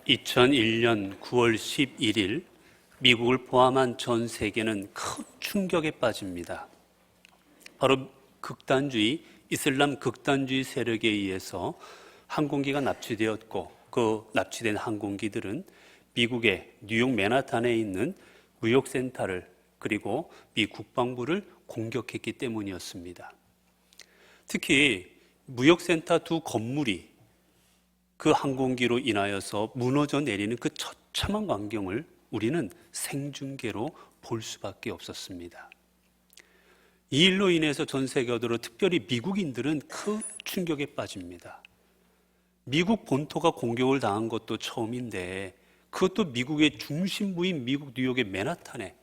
2001년 9월 11일 미국을 포함한 전 세계는 큰 충격에 빠집니다. 바로 이슬람 극단주의 세력에 의해서 항공기가 납치되었고, 그 납치된 항공기들은 미국의 뉴욕 맨하탄에 있는 무역센터를, 그리고 미 국방부를 공격했기 때문이었습니다. 특히 무역센터 두 건물이 그 항공기로 인하여서 무너져 내리는 그 처참한 광경을 우리는 생중계로 볼 수밖에 없었습니다. 이 일로 인해서 전 세계적으로 특별히 미국인들은 큰 충격에 빠집니다. 미국 본토가 공격을 당한 것도 처음인데, 그것도 미국의 중심부인 미국 뉴욕의 맨하탄에,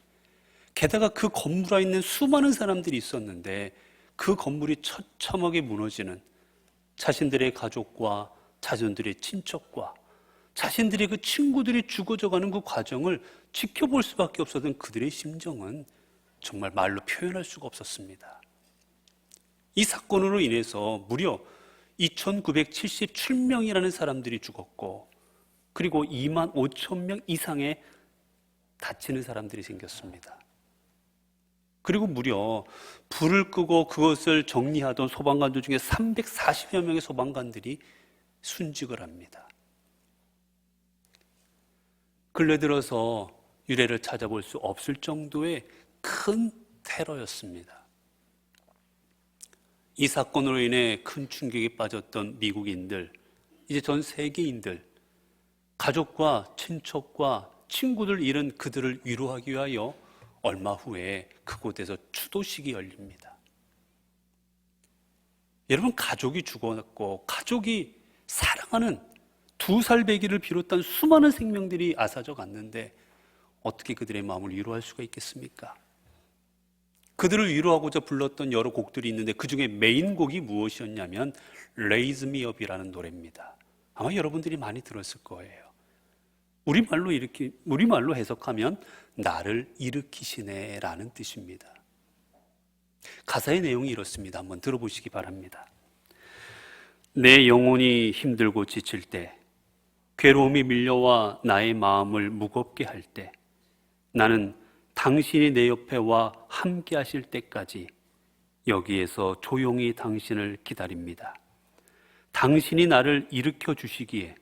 게다가 그 건물 안에 있는 수많은 사람들이 있었는데 그 건물이 처참하게 무너지는, 자신들의 가족과 자신들의 친척과 자신들의 그 친구들이 죽어져가는 그 과정을 지켜볼 수밖에 없었던 그들의 심정은 정말 말로 표현할 수가 없었습니다. 이 사건으로 인해서 무려 2,977명이라는 사람들이 죽었고, 그리고 2만 5천 명 이상의 다치는 사람들이 생겼습니다. 그리고 무려 불을 끄고 그것을 정리하던 소방관들 중에 340여 명의 소방관들이 순직을 합니다. 근래 들어서 유래를 찾아볼 수 없을 정도의 큰 테러였습니다. 이 사건으로 인해 큰 충격에 빠졌던 미국인들, 이제 전 세계인들, 가족과 친척과 친구들 잃은 그들을 위로하기 위하여 얼마 후에 그곳에서 추도식이 열립니다. 여러분, 가족이 죽었고 가족이 사랑하는 2살 배기를 비롯한 수많은 생명들이 앗아져 갔는데 어떻게 그들의 마음을 위로할 수가 있겠습니까? 그들을 위로하고자 불렀던 여러 곡들이 있는데 그 중에 메인 곡이 무엇이었냐면 Raise Me Up이라는 노래입니다. 아마 여러분들이 많이 들었을 거예요. 우리말로 해석하면 나를 일으키시네 라는 뜻입니다. 가사의 내용이 이렇습니다. 한번 들어보시기 바랍니다. 내 영혼이 힘들고 지칠 때, 괴로움이 밀려와 나의 마음을 무겁게 할 때, 나는 당신이 내 옆에 와 함께 하실 때까지 여기에서 조용히 당신을 기다립니다. 당신이 나를 일으켜 주시기에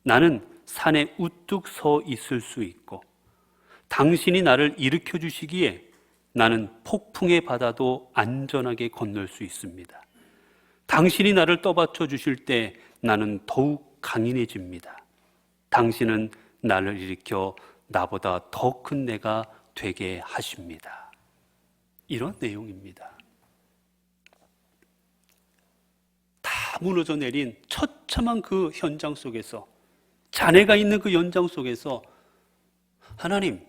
나는 산에 우뚝 서 있을 수 있고, 당신이 나를 일으켜 주시기에 나는 폭풍의 바다도 안전하게 건널 수 있습니다. 당신이 나를 떠받쳐 주실 때 나는 더욱 강인해집니다. 당신은 나를 일으켜 나보다 더 큰 내가 되게 하십니다. 이런 내용입니다. 다 무너져 내린 처참한 그 현장 속에서, 자네가 있는 그 현장 속에서 하나님,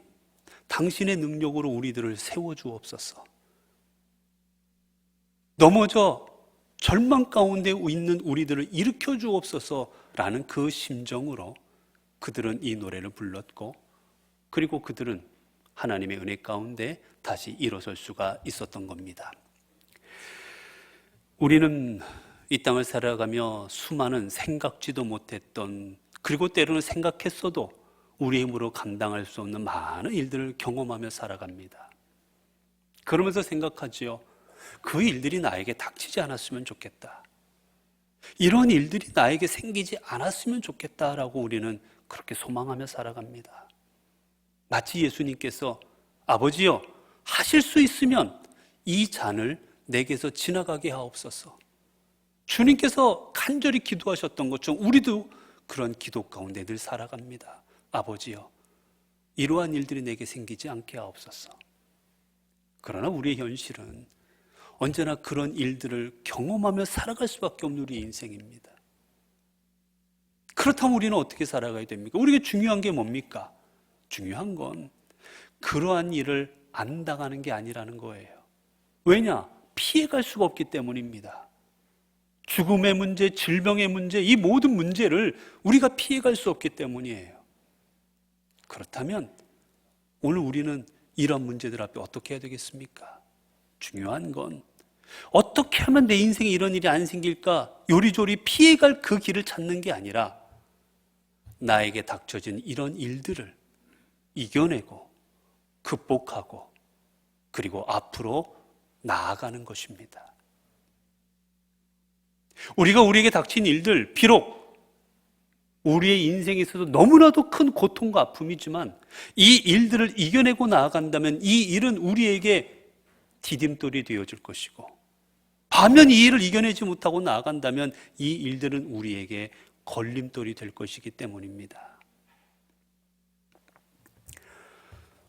당신의 능력으로 우리들을 세워주옵소서. 넘어져 절망 가운데 있는 우리들을 일으켜 주옵소서라는 그 심정으로 그들은 이 노래를 불렀고, 그리고 그들은 하나님의 은혜 가운데 다시 일어설 수가 있었던 겁니다. 우리는 이 땅을 살아가며 수많은 생각지도 못했던, 그리고 때로는 생각했어도 우리 힘으로 감당할 수 없는 많은 일들을 경험하며 살아갑니다. 그러면서 생각하지요. 그 일들이 나에게 닥치지 않았으면 좋겠다. 이런 일들이 나에게 생기지 않았으면 좋겠다라고 우리는 그렇게 소망하며 살아갑니다. 마치 예수님께서 아버지여, 하실 수 있으면 이 잔을 내게서 지나가게 하옵소서. 주님께서 간절히 기도하셨던 것처럼 우리도 그런 기도 가운데 늘 살아갑니다. 아버지여, 이러한 일들이 내게 생기지 않게 하옵소서. 그러나 우리의 현실은 언제나 그런 일들을 경험하며 살아갈 수밖에 없는 우리 인생입니다. 그렇다면 우리는 어떻게 살아가야 됩니까? 우리에게 중요한 게 뭡니까? 중요한 건 그러한 일을 안 당하는 게 아니라는 거예요. 왜냐? 피해갈 수가 없기 때문입니다. 죽음의 문제, 질병의 문제, 이 모든 문제를 우리가 피해갈 수 없기 때문이에요. 그렇다면 오늘 우리는 이런 문제들 앞에 어떻게 해야 되겠습니까? 중요한 건 어떻게 하면 내 인생에 이런 일이 안 생길까 요리조리 피해갈 그 길을 찾는 게 아니라 나에게 닥쳐진 이런 일들을 이겨내고 극복하고 그리고 앞으로 나아가는 것입니다. 우리가 우리에게 닥친 일들, 비록 우리의 인생에 있어서 너무나도 큰 고통과 아픔이지만 이 일들을 이겨내고 나아간다면 이 일은 우리에게 디딤돌이 되어줄 것이고, 반면 이 일을 이겨내지 못하고 나아간다면 이 일들은 우리에게 걸림돌이 될 것이기 때문입니다.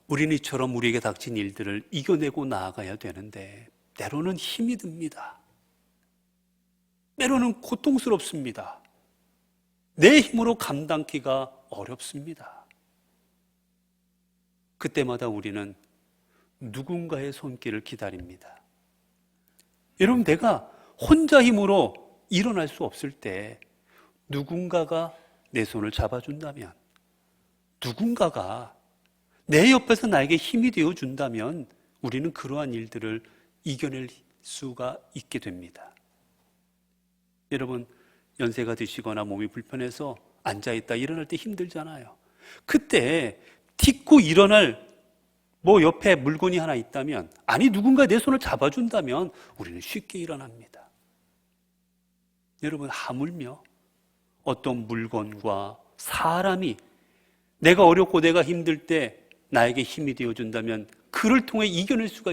우리는 이처럼 우리에게 닥친 일들을 이겨내고 나아가야 되는데 때로는 힘이 듭니다. 때로는 고통스럽습니다. 내 힘으로 감당기가 어렵습니다. 그때마다 우리는 누군가의 손길을 기다립니다. 여러분, 내가 혼자 힘으로 일어날 수 없을 때 누군가가 내 손을 잡아준다면, 누군가가 내 옆에서 나에게 힘이 되어준다면 우리는 그러한 일들을 이겨낼 수가 있게 됩니다. 여러분, 연세가 드시거나 몸이 불편해서 앉아있다 일어날 때 힘들잖아요. 그때 딛고 일어날 옆에 물건이 하나 있다면, 아니 누군가 내 손을 잡아준다면 우리는 쉽게 일어납니다. 여러분, 하물며 어떤 물건과 사람이 내가 어렵고 내가 힘들 때 나에게 힘이 되어준다면 그를 통해 이겨낼 수가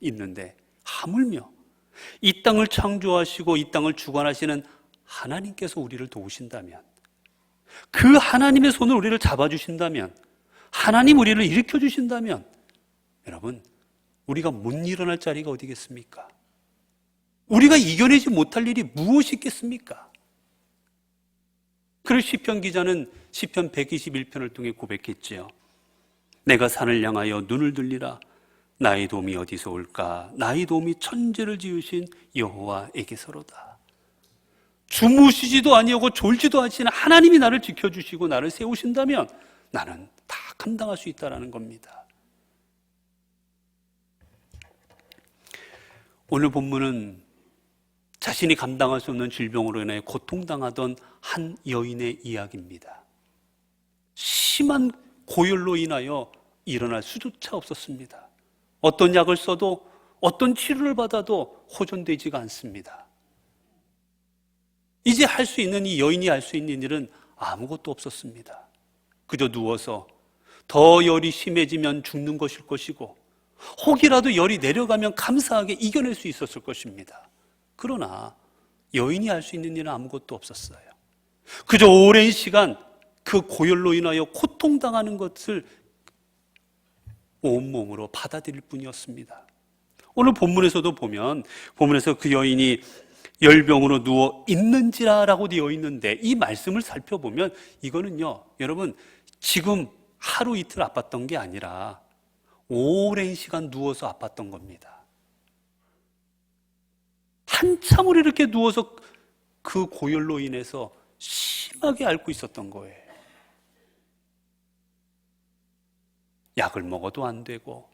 있는데, 하물며 이 땅을 창조하시고 이 땅을 주관하시는 하나님께서 우리를 도우신다면, 그 하나님의 손을 우리를 잡아주신다면, 하나님 우리를 일으켜주신다면, 여러분, 우리가 못 일어날 자리가 어디겠습니까? 우리가 이겨내지 못할 일이 무엇이 있겠습니까? 그래서 시편 기자는 시편 121편을 통해 고백했지요. 내가 산을 향하여 눈을 들리라. 나의 도움이 어디서 올까? 나의 도움이 천지를 지으신 여호와에게서로다. 주무시지도 아니하고 졸지도 않으시는 하나님이 나를 지켜주시고 나를 세우신다면 나는 다 감당할 수 있다는 겁니다. 오늘 본문은 자신이 감당할 수 없는 질병으로 인해 고통당하던 한 여인의 이야기입니다. 심한 고열로 인하여 일어날 수조차 없었습니다. 어떤 약을 써도 어떤 치료를 받아도 호전되지가 않습니다. 이제 할 수 있는, 이 여인이 할 수 있는 일은 아무것도 없었습니다. 그저 누워서 더 열이 심해지면 죽는 것일 것이고, 혹이라도 열이 내려가면 감사하게 이겨낼 수 있었을 것입니다. 그러나 여인이 할 수 있는 일은 아무것도 없었어요. 그저 오랜 시간 그 고열로 인하여 고통당하는 것을 온몸으로 받아들일 뿐이었습니다. 오늘 본문에서도 보면, 본문에서 그 여인이 열병으로 누워 있는지라라고 되어 있는데, 이 말씀을 살펴보면 이거는요, 여러분, 지금 하루 이틀 아팠던 게 아니라 오랜 시간 누워서 아팠던 겁니다. 한참을 이렇게 누워서 그 고열로 인해서 심하게 앓고 있었던 거예요. 약을 먹어도 안 되고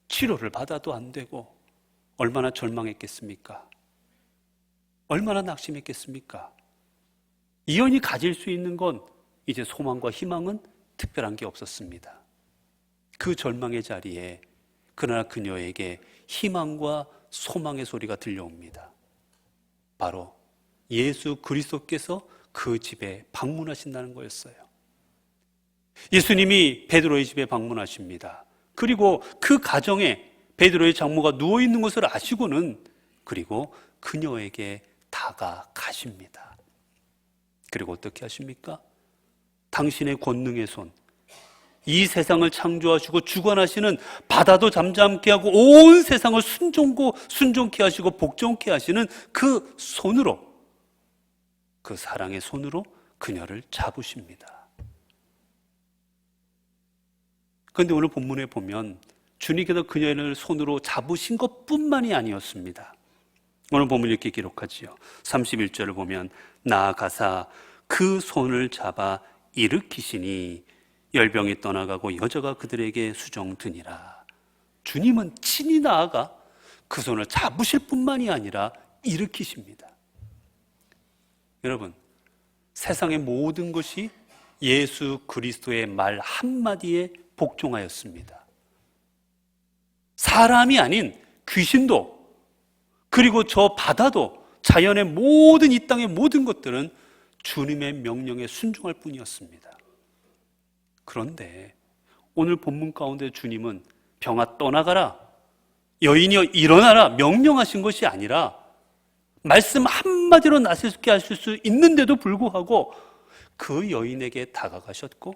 치료를 받아도 안 되고, 얼마나 절망했겠습니까? 얼마나 낙심했겠습니까? 이 여인이 가질 수 있는 건 이제 소망과 희망은 특별한 게 없었습니다. 그 절망의 자리에 그러나 그녀에게 희망과 소망의 소리가 들려옵니다. 바로 예수 그리스도께서 그 집에 방문하신다는 거였어요. 예수님이 베드로의 집에 방문하십니다. 그리고 그 가정에 베드로의 장모가 누워있는 것을 아시고는 그리고 그녀에게 다가가십니다. 그리고 어떻게 하십니까? 당신의 권능의 손, 이 세상을 창조하시고 주관하시는 바다도 잠잠케 하고 온 세상을 순종케 하시고 복종케 하시는 그 손으로, 그 사랑의 손으로 그녀를 잡으십니다. 그런데 오늘 본문에 보면 주님께서 그녀를 손으로 잡으신 것뿐만이 아니었습니다. 오늘 본문 이렇게 기록하지요. 31절을 보면 나아가사 그 손을 잡아 일으키시니 열병이 떠나가고 여자가 그들에게 수종드니라. 주님은 친히 나아가 그 손을 잡으실 뿐만이 아니라 일으키십니다. 여러분, 세상의 모든 것이 예수 그리스도의 말 한마디에 복종하였습니다. 사람이 아닌 귀신도, 그리고 저 바다도, 자연의 모든 이 땅의 모든 것들은 주님의 명령에 순종할 뿐이었습니다. 그런데 오늘 본문 가운데 주님은 병아 떠나가라, 여인이여 일어나라 명령하신 것이 아니라 말씀 한마디로 나서게 하실 수 있는데도 불구하고 그 여인에게 다가가셨고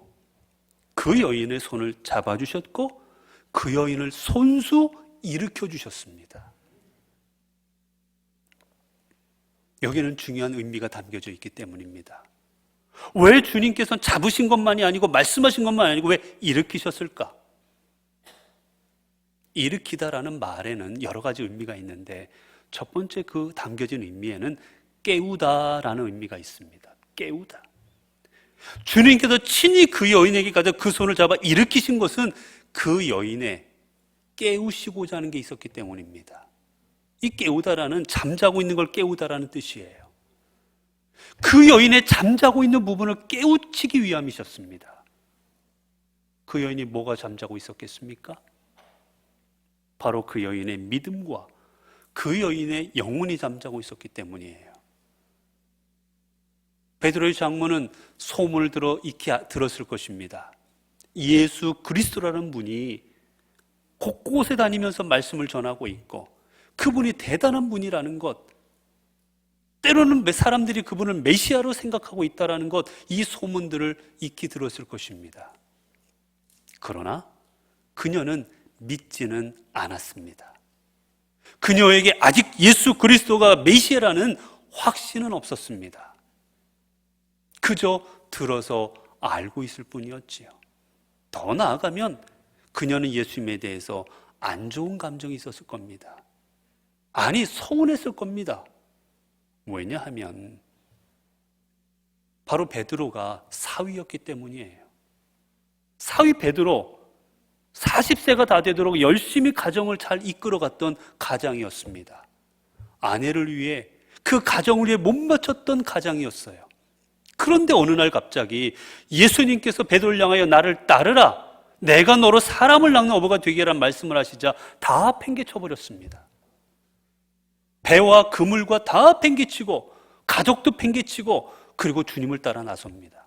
그 여인의 손을 잡아주셨고 그 여인을 손수 일으켜 주셨습니다. 여기는 중요한 의미가 담겨져 있기 때문입니다. 왜 주님께서는 잡으신 것만이 아니고 말씀하신 것만이 아니고 왜 일으키셨을까? 일으키다라는 말에는 여러 가지 의미가 있는데 첫 번째 그 담겨진 의미에는 깨우다라는 의미가 있습니다. 깨우다. 주님께서 친히 그 여인에게 가서 그 손을 잡아 일으키신 것은 그 여인의 깨우시고자 하는 게 있었기 때문입니다. 이 깨우다라는 잠자고 있는 걸 깨우다라는 뜻이에요. 그 여인의 잠자고 있는 부분을 깨우치기 위함이셨습니다. 그 여인이 뭐가 잠자고 있었겠습니까? 바로 그 여인의 믿음과 그 여인의 영혼이 잠자고 있었기 때문이에요. 베드로의 장모는 소문을 들어 익히 들었을 것입니다. 예수 그리스도라는 분이 곳곳에 다니면서 말씀을 전하고 있고 그분이 대단한 분이라는 것, 때로는 사람들이 그분을 메시아로 생각하고 있다는 것, 이 소문들을 익히 들었을 것입니다. 그러나 그녀는 믿지는 않았습니다. 그녀에게 아직 예수 그리스도가 메시아라는 확신은 없었습니다. 그저 들어서 알고 있을 뿐이었지요. 더 나아가면 그녀는 예수님에 대해서 안 좋은 감정이 있었을 겁니다. 아니, 서운했을 겁니다. 왜냐하면 바로 베드로가 사위였기 때문이에요. 사위 베드로, 40세가 다 되도록 열심히 가정을 잘 이끌어갔던 가장이었습니다. 아내를 위해, 그 가정을 위해 못 맞췄던 가장이었어요. 그런데 어느 날 갑자기 예수님께서 베드로를 향하여 나를 따르라, 내가 너로 사람을 낚는 어부가 되게 하라는 말씀을 하시자 다 팽개쳐버렸습니다. 배와 그물과 다 팽개치고 가족도 팽개치고 그리고 주님을 따라 나섭니다.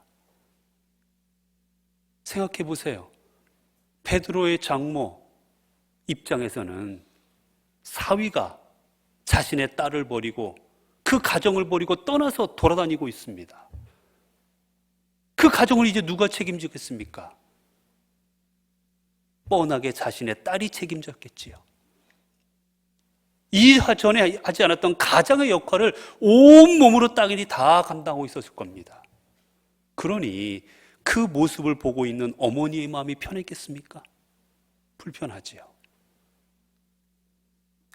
생각해 보세요. 베드로의 장모 입장에서는 사위가 자신의 딸을 버리고 그 가정을 버리고 떠나서 돌아다니고 있습니다. 그 가정을 이제 누가 책임지겠습니까? 뻔하게 자신의 딸이 책임졌겠지요. 이전에 하지 않았던 가장의 역할을 온몸으로 딸이 다 감당하고 있었을 겁니다. 그러니 그 모습을 보고 있는 어머니의 마음이 편했겠습니까? 불편하지요.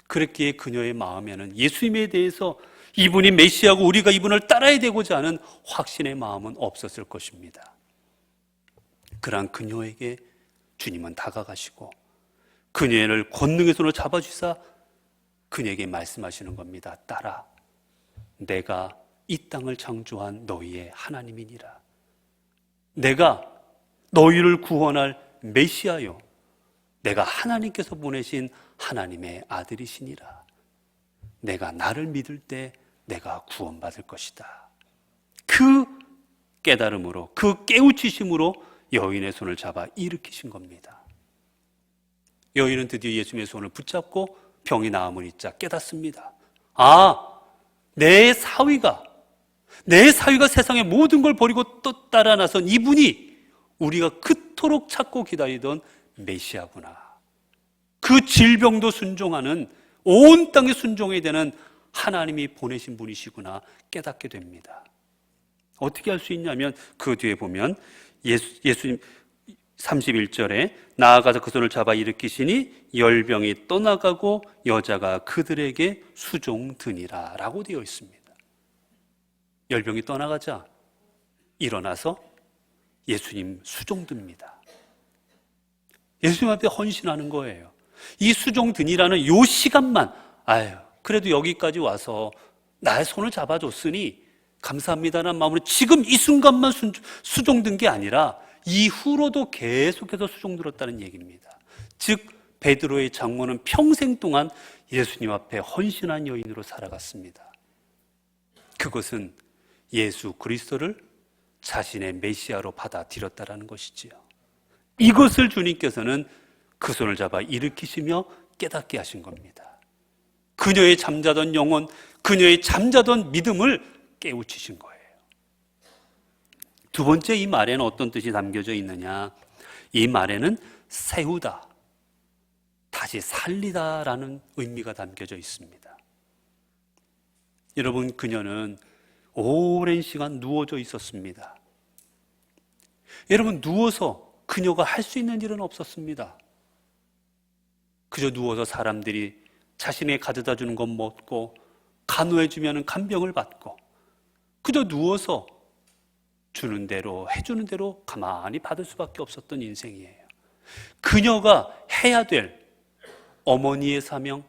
그랬기에 그녀의 마음에는 예수님에 대해서 이분이 메시아고 우리가 이분을 따라야 되고자 하는 확신의 마음은 없었을 것입니다. 그러한 그녀에게 주님은 다가가시고 그녀를 권능의 손으로 잡아주사 그녀에게 말씀하시는 겁니다. 딸아, 내가 이 땅을 창조한 너희의 하나님이니라. 내가 너희를 구원할 메시아요, 내가 하나님께서 보내신 하나님의 아들이시니라. 내가 나를 믿을 때 내가 구원받을 것이다. 그 깨달음으로, 그 깨우치심으로 여인의 손을 잡아 일으키신 겁니다. 여인은 드디어 예수님의 손을 붙잡고 병이 나음을 잊자 깨닫습니다. 아, 내 사위가 세상의 모든 걸 버리고 또 따라 나선 이분이 우리가 그토록 찾고 기다리던 메시아구나. 그 질병도 순종하는, 온 땅에 순종해야 되는 하나님이 보내신 분이시구나 깨닫게 됩니다. 어떻게 할 수 있냐면 그 뒤에 보면 예수님 31절에 나아가서 그 손을 잡아 일으키시니 열병이 떠나가고 여자가 그들에게 수종드니라 라고 되어 있습니다. 열병이 떠나가자 일어나서 예수님 수종듭니다. 예수님 앞에 헌신하는 거예요. 이 수종드니라는 요 시간만, 그래도 여기까지 와서 나의 손을 잡아줬으니 감사합니다라는 마음으로 지금 이 순간만 수종든 게 아니라 이후로도 계속해서 수종들었다는 얘기입니다. 즉 베드로의 장모는 평생 동안 예수님 앞에 헌신한 여인으로 살아갔습니다. 그것은 예수 그리스도를 자신의 메시아로 받아들였다라는 것이지요. 이것을 주님께서는 그 손을 잡아 일으키시며 깨닫게 하신 겁니다. 그녀의 잠자던 영혼, 그녀의 잠자던 믿음을 깨우치신 거예요. 두 번째, 이 말에는 어떤 뜻이 담겨져 있느냐? 이 말에는 세우다, 다시 살리다라는 의미가 담겨져 있습니다. 여러분, 그녀는 오랜 시간 누워져 있었습니다. 여러분, 누워서 그녀가 할 수 있는 일은 없었습니다. 그저 누워서 사람들이 자신에게 가져다 주는 것 먹고 간호해주면 간병을 받고 그저 누워서 주는 대로 해주는 대로 가만히 받을 수밖에 없었던 인생이에요. 그녀가 해야 될 어머니의 사명,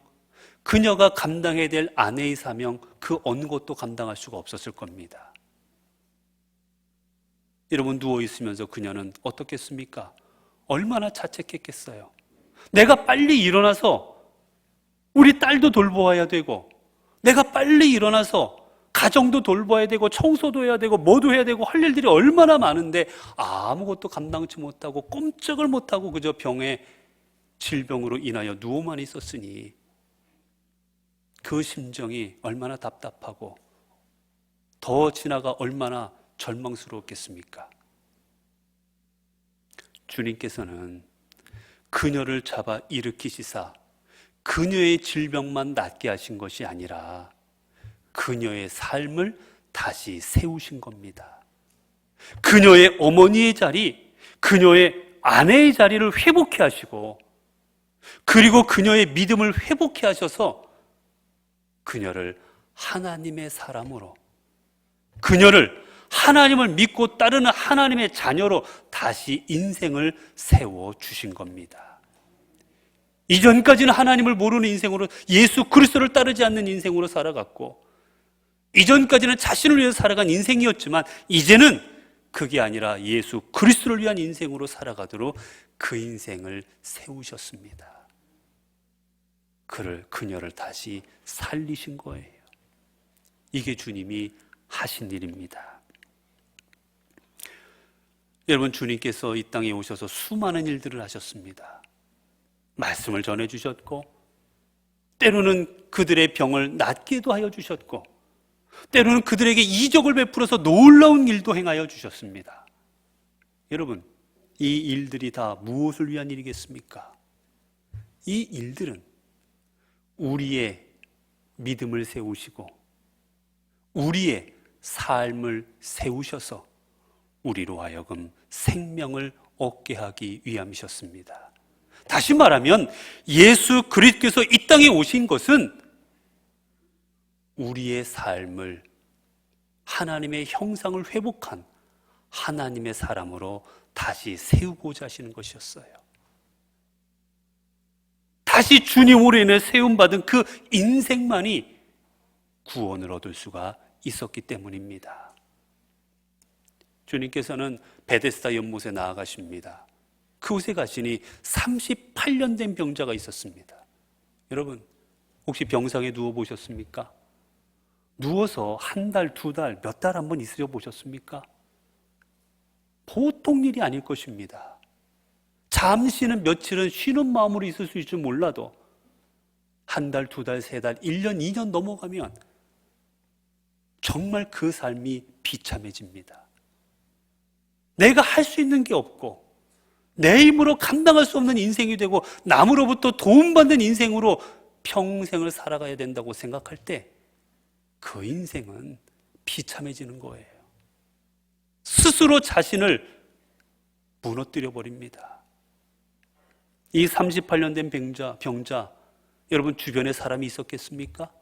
그녀가 감당해야 될 아내의 사명, 그 어느 것도 감당할 수가 없었을 겁니다. 여러분, 누워있으면서 그녀는 어떻겠습니까? 얼마나 자책했겠어요. 내가 빨리 일어나서 우리 딸도 돌보아야 되고, 내가 빨리 일어나서 가정도 돌봐야 되고 청소도 해야 되고 뭐도 해야 되고 할 일들이 얼마나 많은데 아무것도 감당치 못하고 꼼짝을 못하고 그저 병에 질병으로 인하여 누워만 있었으니 그 심정이 얼마나 답답하고 더 지나가 얼마나 절망스러웠겠습니까? 주님께서는 그녀를 잡아 일으키시사 그녀의 질병만 낫게 하신 것이 아니라 그녀의 삶을 다시 세우신 겁니다. 그녀의 어머니의 자리, 그녀의 아내의 자리를 회복해 하시고 그리고 그녀의 믿음을 회복해 하셔서 그녀를 하나님의 사람으로, 그녀를 하나님을 믿고 따르는 하나님의 자녀로 다시 인생을 세워주신 겁니다. 이전까지는 하나님을 모르는 인생으로, 예수 그리스도를 따르지 않는 인생으로 살아갔고 이전까지는 자신을 위해서 살아간 인생이었지만 이제는 그게 아니라 예수 그리스도를 위한 인생으로 살아가도록 그 인생을 세우셨습니다. 그녀를 다시 살리신 거예요. 이게 주님이 하신 일입니다. 여러분, 주님께서 이 땅에 오셔서 수많은 일들을 하셨습니다. 말씀을 전해주셨고 때로는 그들의 병을 낫게도 하여 주셨고 때로는 그들에게 이적을 베풀어서 놀라운 일도 행하여 주셨습니다. 여러분, 이 일들이 다 무엇을 위한 일이겠습니까? 이 일들은 우리의 믿음을 세우시고 우리의 삶을 세우셔서 우리로 하여금 생명을 얻게 하기 위함이셨습니다. 다시 말하면 예수 그리스도께서 이 땅에 오신 것은 우리의 삶을 하나님의 형상을 회복한 하나님의 사람으로 다시 세우고자 하시는 것이었어요. 다시 주님으로 인해 세움받은 그 인생만이 구원을 얻을 수가 있었기 때문입니다. 주님께서는 베데스다 연못에 나아가십니다. 그곳에 가시니 38년 된 병자가 있었습니다. 여러분, 혹시 병상에 누워보셨습니까? 누워서 한 달, 두 달, 몇 달 한번 있으려 보셨습니까? 보통 일이 아닐 것입니다. 잠시는 며칠은 쉬는 마음으로 있을 수 있을지 몰라도 한 달, 두 달, 세 달, 1년, 2년 넘어가면 정말 그 삶이 비참해집니다. 내가 할 수 있는 게 없고 내 힘으로 감당할 수 없는 인생이 되고 남으로부터 도움받는 인생으로 평생을 살아가야 된다고 생각할 때 그 인생은 비참해지는 거예요. 스스로 자신을 무너뜨려 버립니다. 이 38년 된 병자, 여러분 주변에 사람이 있었겠습니까?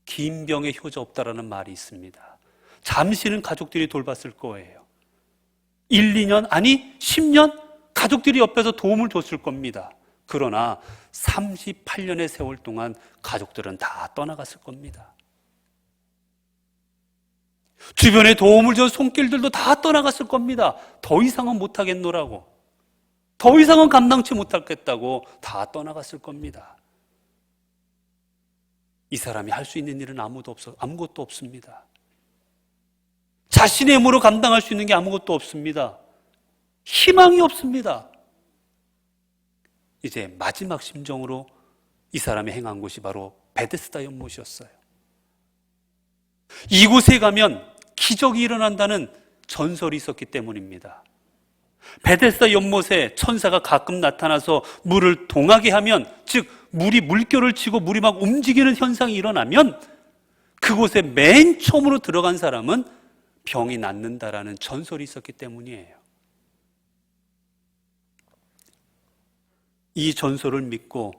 긴 병에 효자 없다라는 말이 있습니다. 잠시는 가족들이 돌봤을 거예요. 1, 2년, 아니 10년 가족들이 옆에서 도움을 줬을 겁니다. 그러나 38년의 세월 동안 가족들은 다 떠나갔을 겁니다. 주변에 도움을 준 손길들도 다 떠나갔을 겁니다. 더 이상은 못하겠노라고, 더 이상은 감당치 못하겠다고 다 떠나갔을 겁니다. 이 사람이 할 수 있는 일은 아무것도 없습니다. 자신의 힘으로 감당할 수 있는 게 아무것도 없습니다. 희망이 없습니다. 이제 마지막 심정으로 이 사람이 행한 곳이 바로 베데스다 연못이었어요. 이곳에 가면 기적이 일어난다는 전설이 있었기 때문입니다. 베데스다 연못에 천사가 가끔 나타나서 물을 동하게 하면, 즉 물이 물결을 치고 물이 막 움직이는 현상이 일어나면 그곳에 맨 처음으로 들어간 사람은 병이 낫는다라는 전설이 있었기 때문이에요. 이 전설을 믿고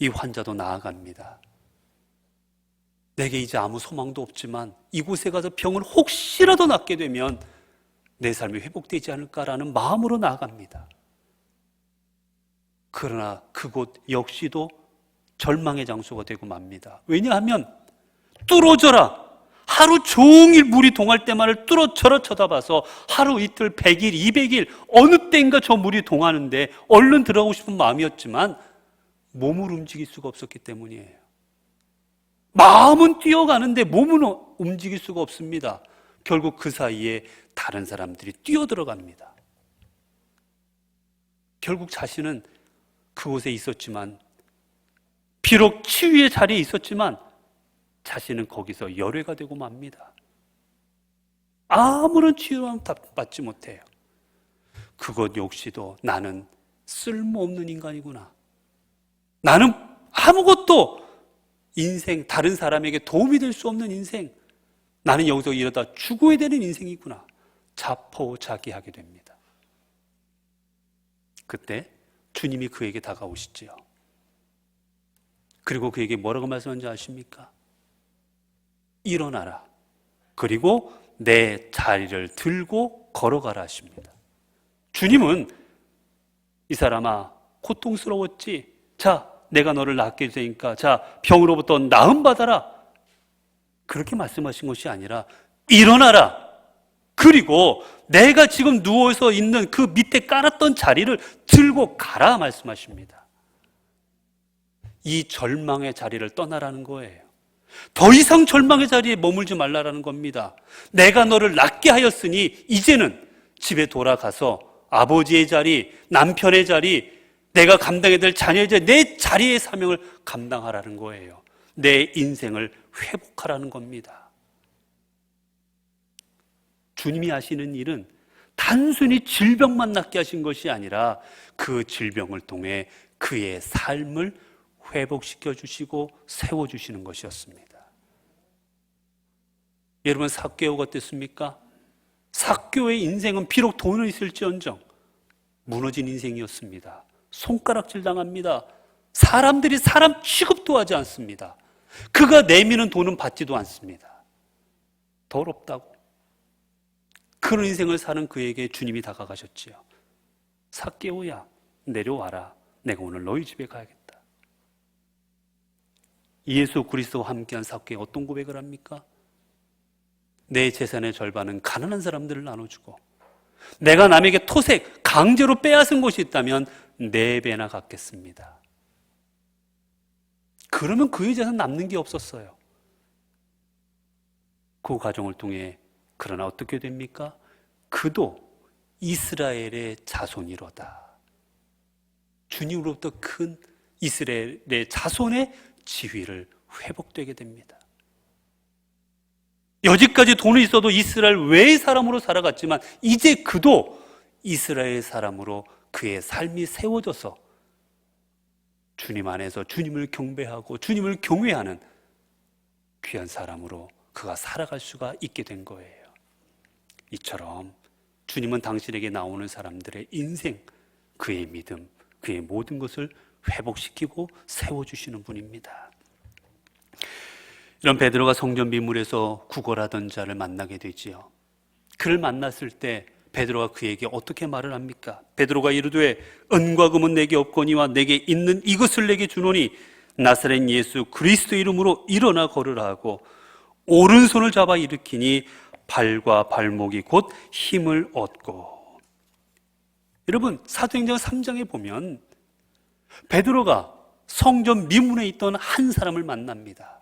이 환자도 나아갑니다. 내게 이제 아무 소망도 없지만 이곳에 가서 병을 혹시라도 낫게 되면 내 삶이 회복되지 않을까라는 마음으로 나아갑니다. 그러나 그곳 역시도 절망의 장소가 되고 맙니다. 왜냐하면 뚫어져라, 하루 종일 물이 동할 때만을 뚫어져라 쳐다봐서 하루 이틀 100일 200일 어느 때인가 저 물이 동하는데 얼른 들어가고 싶은 마음이었지만 몸을 움직일 수가 없었기 때문이에요. 마음은 뛰어가는데 몸은 움직일 수가 없습니다. 결국 그 사이에 다른 사람들이 뛰어들어갑니다. 결국 자신은 그곳에 있었지만, 비록 치유의 자리에 있었지만 자신은 거기서 열외가 되고 맙니다. 아무런 치유만 받지 못해요. 그것 역시도 나는 쓸모없는 인간이구나, 나는 아무것도 인생, 다른 사람에게 도움이 될 수 없는 인생, 나는 여기서 이러다 죽어야 되는 인생이구나, 자포자기하게 됩니다. 그때 주님이 그에게 다가오시지요. 그리고 그에게 뭐라고 말씀하는지 아십니까? 일어나라, 그리고 내 자리를 들고 걸어가라 하십니다. 주님은 이 사람아, 고통스러웠지? 자, 내가 너를 낫게 할 테니까 자, 병으로부터 나음 받아라, 그렇게 말씀하신 것이 아니라 일어나라, 그리고 내가 지금 누워서 있는 그 밑에 깔았던 자리를 들고 가라 말씀하십니다. 이 절망의 자리를 떠나라는 거예요. 더 이상 절망의 자리에 머물지 말라라는 겁니다. 내가 너를 낫게 하였으니 이제는 집에 돌아가서 아버지의 자리, 남편의 자리, 내가 감당해야 될 자녀의 자리, 내 자리의 사명을 감당하라는 거예요. 내 인생을 회복하라는 겁니다. 주님이 하시는 일은 단순히 질병만 낫게 하신 것이 아니라 그 질병을 통해 그의 삶을 회복시켜 주시고 세워주시는 것이었습니다. 여러분, 삭개오가 어땠습니까? 삭개오의 인생은 비록 돈은 있을지언정 무너진 인생이었습니다. 손가락질 당합니다. 사람들이 사람 취급도 하지 않습니다. 그가 내미는 돈은 받지도 않습니다. 더럽다고. 그런 인생을 사는 그에게 주님이 다가가셨지요. 삭개오야, 내려와라. 내가 오늘 너희 집에 가야겠다. 예수 그리스도와 함께한 삭개오 어떤 고백을 합니까? 내 재산의 절반은 가난한 사람들을 나눠주고, 내가 남에게 토색, 강제로 빼앗은 것이 있다면 4배나 갚겠습니다. 그러면 그의 재산 남는 게 없었어요. 그 과정을 통해 그러나 어떻게 됩니까? 그도 이스라엘의 자손이로다. 주님으로부터 큰 이스라엘의 자손의 지위를 회복되게 됩니다. 여지까지 돈이 있어도 이스라엘 외의 사람으로 살아갔지만 이제 그도 이스라엘 사람으로 그의 삶이 세워져서 주님 안에서 주님을 경배하고 주님을 경외하는 귀한 사람으로 그가 살아갈 수가 있게 된 거예요. 이처럼 주님은 당신에게 나오는 사람들의 인생, 그의 믿음, 그의 모든 것을 회복시키고 세워주시는 분입니다. 이런 베드로가 성전 비물에서 구걸하던 자를 만나게 되지요. 그를 만났을 때 베드로가 그에게 어떻게 말을 합니까? 베드로가 이르되 은과 금은 내게 없거니와 내게 있는 이것을 내게 주노니 나사렛 예수 그리스도 이름으로 일어나 걸으라 하고 오른손을 잡아 일으키니 발과 발목이 곧 힘을 얻고. 여러분, 사도행전 3장에 보면 베드로가 성전 미문에 있던 한 사람을 만납니다.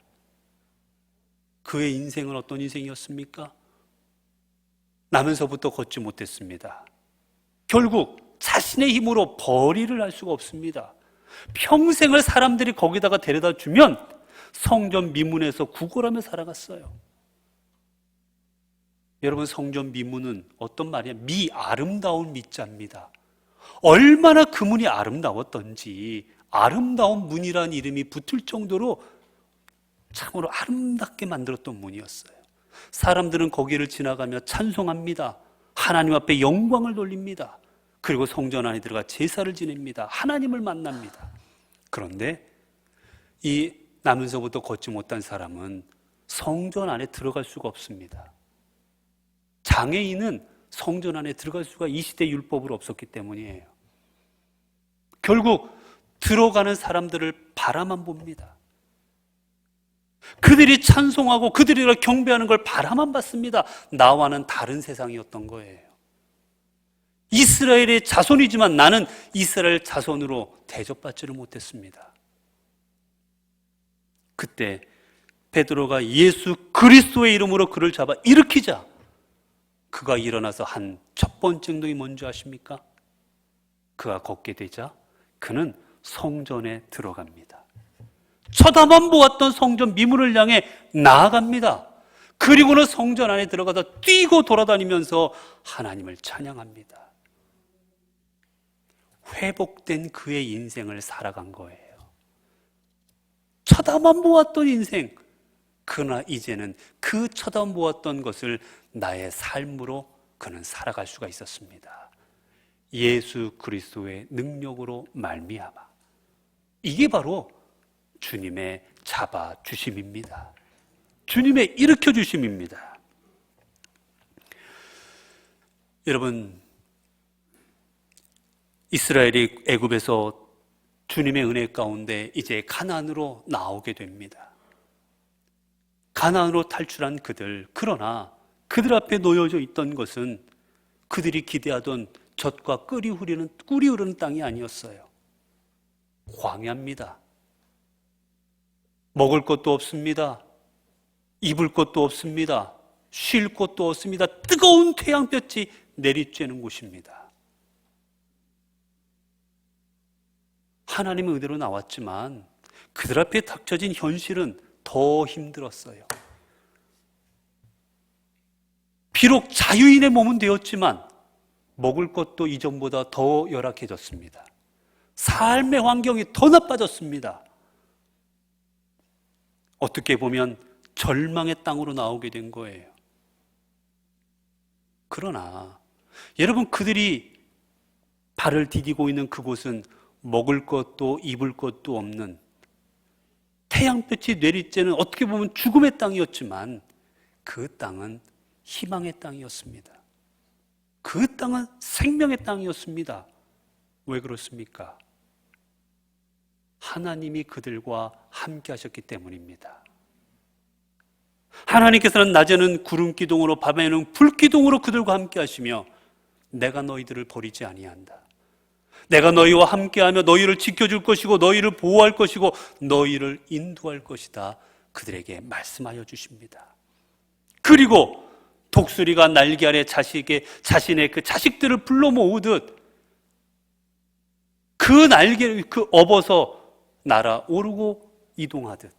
그의 인생은 어떤 인생이었습니까? 나면서부터 걷지 못했습니다. 결국 자신의 힘으로 벌이를 할 수가 없습니다. 평생을 사람들이 거기다가 데려다 주면 성전 미문에서 구걸하며 살아갔어요. 여러분, 성전 미문은 어떤 말이야? 아름다운 미자입니다. 얼마나 그 문이 아름다웠던지 아름다운 문이라는 이름이 붙을 정도로 참으로 아름답게 만들었던 문이었어요. 사람들은 거기를 지나가며 찬송합니다. 하나님 앞에 영광을 돌립니다. 그리고 성전 안에 들어가 제사를 지냅니다. 하나님을 만납니다. 그런데 이 나면서부터 걷지 못한 사람은 성전 안에 들어갈 수가 없습니다. 장애인은 성전 안에 들어갈 수가 이 시대 율법으로 없었기 때문이에요. 결국 들어가는 사람들을 바라만 봅니다. 그들이 찬송하고 그들이 경배하는 걸 바라만 봤습니다. 나와는 다른 세상이었던 거예요. 이스라엘의 자손이지만 나는 이스라엘 자손으로 대접받지를 못했습니다. 그때 베드로가 예수 그리스도의 이름으로 그를 잡아 일으키자 그가 일어나서 한 첫 번째 행동이 뭔지 아십니까? 그가 걷게 되자 그는 성전에 들어갑니다. 쳐다만 보았던 성전 미문을 향해 나아갑니다. 그리고는 성전 안에 들어가서 뛰고 돌아다니면서 하나님을 찬양합니다. 회복된 그의 인생을 살아간 거예요. 쳐다만 보았던 인생, 그러나 이제는 그 쳐다만 보았던 것을 나의 삶으로 그는 살아갈 수가 있었습니다. 예수 그리스도의 능력으로 말미암아. 이게 바로 주님의 잡아주심입니다. 주님의 일으켜주심입니다. 여러분, 이스라엘이 애굽에서 주님의 은혜 가운데 이제 가나안으로 나오게 됩니다. 가나안으로 탈출한 그들, 그러나 그들 앞에 놓여져 있던 것은 그들이 기대하던 젖과 꿀이 흐르는 땅이 아니었어요. 광야입니다. 먹을 것도 없습니다. 입을 것도 없습니다. 쉴 곳도 없습니다. 뜨거운 태양볕이 내리쬐는 곳입니다. 하나님의 은혜로 나왔지만 그들 앞에 닥쳐진 현실은 더 힘들었어요. 비록 자유인의 몸은 되었지만 먹을 것도 이전보다 더 열악해졌습니다. 삶의 환경이 더 나빠졌습니다. 어떻게 보면 절망의 땅으로 나오게 된 거예요. 그러나 여러분, 그들이 발을 디디고 있는 그곳은 먹을 것도 입을 것도 없는 태양볕이 내리쬐는 어떻게 보면 죽음의 땅이었지만 그 땅은 희망의 땅이었습니다. 그 땅은 생명의 땅이었습니다. 왜 그렇습니까? 하나님이 그들과 함께 하셨기 때문입니다. 하나님께서는 낮에는 구름 기둥으로 밤에는 불 기둥으로 그들과 함께 하시며 내가 너희들을 버리지 아니한다. 내가 너희와 함께하며 너희를 지켜줄 것이고 너희를 보호할 것이고 너희를 인도할 것이다. 그들에게 말씀하여 주십니다. 그리고 독수리가 날개 아래 자신의 그 자식들을 불러 모으듯 그 날개를 업어서 날아오르고 이동하듯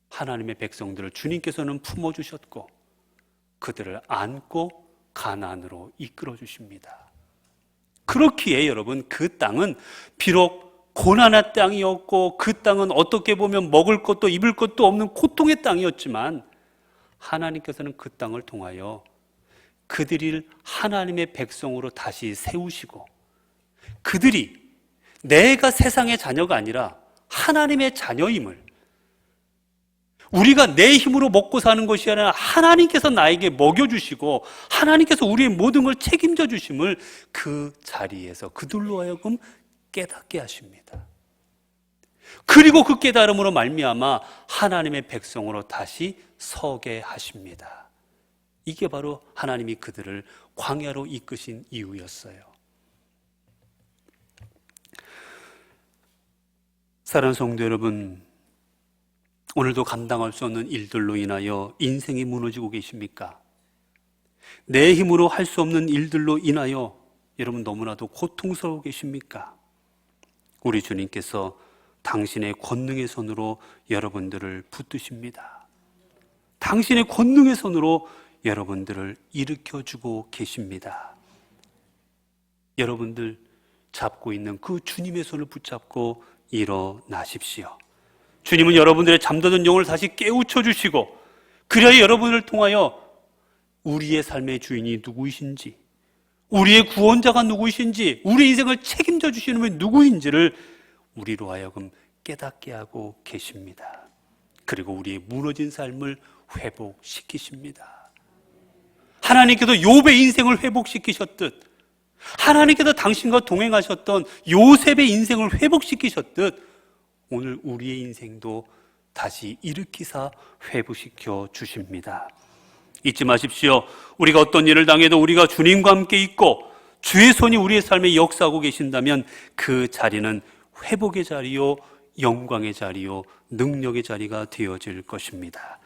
하나님의 백성들을 주님께서는 품어주셨고 그들을 안고 가나안으로 이끌어 주십니다. 그렇기에 여러분, 그 땅은 비록 고난의 땅이었고 그 땅은 어떻게 보면 먹을 것도 입을 것도 없는 고통의 땅이었지만 하나님께서는 그 땅을 통하여 그들을 하나님의 백성으로 다시 세우시고 그들이 내가 세상의 자녀가 아니라 하나님의 자녀임을, 우리가 내 힘으로 먹고 사는 것이 아니라 하나님께서 나에게 먹여주시고 하나님께서 우리의 모든 걸 책임져 주심을 그 자리에서 그들로 하여금 깨닫게 하십니다. 그리고 그 깨달음으로 말미암아 하나님의 백성으로 다시 서게 하십니다. 이게 바로 하나님이 그들을 광야로 이끄신 이유였어요. 사랑하는 성도 여러분, 오늘도 감당할 수 없는 일들로 인하여 인생이 무너지고 계십니까? 내 힘으로 할 수 없는 일들로 인하여 여러분 너무나도 고통스러워 계십니까? 우리 주님께서 당신의 권능의 손으로 여러분들을 붙드십니다. 당신의 권능의 손으로 여러분들을 일으켜주고 계십니다. 여러분들 잡고 있는 그 주님의 손을 붙잡고 일어나십시오. 주님은 여러분들의 잠드는 영을 다시 깨우쳐 주시고, 그래야 여러분을 통하여 우리의 삶의 주인이 누구이신지, 우리의 구원자가 누구이신지, 우리 인생을 책임져 주시는 분이 누구인지를 우리로 하여금 깨닫게 하고 계십니다. 그리고 우리의 무너진 삶을 회복시키십니다. 하나님께서 욥의 인생을 회복시키셨듯, 하나님께서 당신과 동행하셨던 요셉의 인생을 회복시키셨듯, 오늘 우리의 인생도 다시 일으키사 회복시켜 주십니다. 잊지 마십시오. 우리가 어떤 일을 당해도 우리가 주님과 함께 있고 주의 손이 우리의 삶에 역사하고 계신다면 그 자리는 회복의 자리요, 영광의 자리요, 능력의 자리가 되어질 것입니다.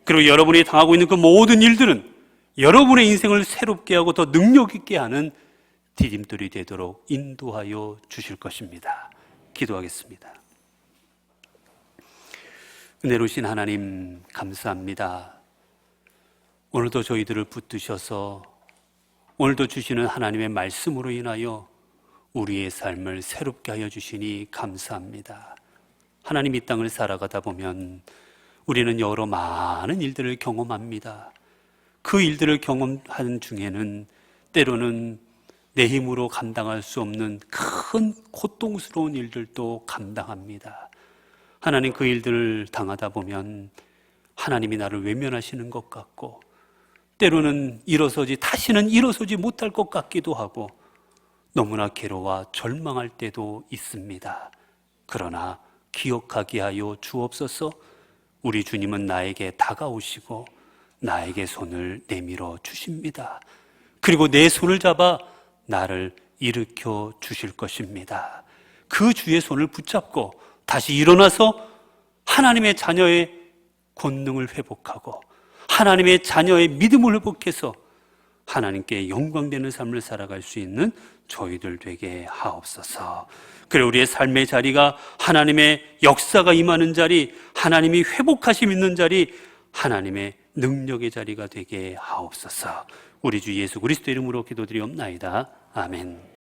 그리고 여러분이 당하고 있는 그 모든 일들은 여러분의 인생을 새롭게 하고 더 능력 있게 하는 디딤돌이 되도록 인도하여 주실 것입니다. 기도하겠습니다. 은혜로우신 하나님, 감사합니다. 오늘도 저희들을 붙드셔서 오늘도 주시는 하나님의 말씀으로 인하여 우리의 삶을 새롭게 하여 주시니 감사합니다. 하나님, 이 땅을 살아가다 보면 우리는 여러 많은 일들을 경험합니다. 그 일들을 경험하는 중에는 때로는 내 힘으로 감당할 수 없는 큰 고통스러운 일들도 감당합니다. 하나님, 그 일들을 당하다 보면 하나님이 나를 외면하시는 것 같고, 때로는 다시는 일어서지 못할 것 같기도 하고, 너무나 괴로워 절망할 때도 있습니다. 그러나 기억하게 하여 주옵소서. 우리 주님은 나에게 다가오시고 나에게 손을 내밀어 주십니다. 그리고 내 손을 잡아 나를 일으켜 주실 것입니다. 그 주의 손을 붙잡고 다시 일어나서 하나님의 자녀의 권능을 회복하고 하나님의 자녀의 믿음을 회복해서 하나님께 영광되는 삶을 살아갈 수 있는 저희들 되게 하옵소서. 그래, 우리의 삶의 자리가 하나님의 역사가 임하는 자리, 하나님이 회복하심 있는 자리, 하나님의 능력의 자리가 되게 하옵소서. 우리 주 예수 그리스도 이름으로 기도드리옵나이다. 아멘.